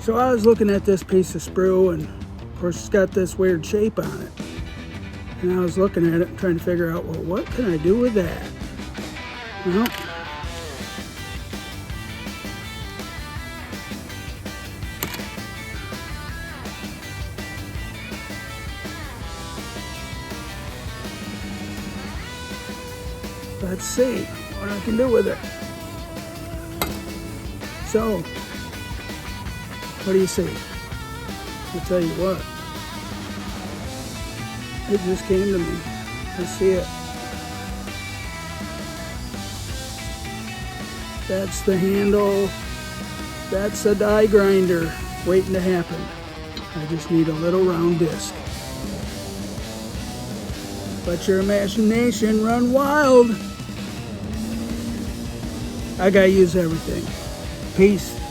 So I was looking at this piece of sprue, and of course it's got this weird shape on it. And I was looking at it and trying to figure out, well, what can I do with that? Well, let's see what I can do with it. So, what do you see? I'll tell you what. It just came to me. I see it. That's the handle. That's the die grinder waiting to happen. I just need a little round disc. Let your imagination run wild. I gotta use everything. Peace.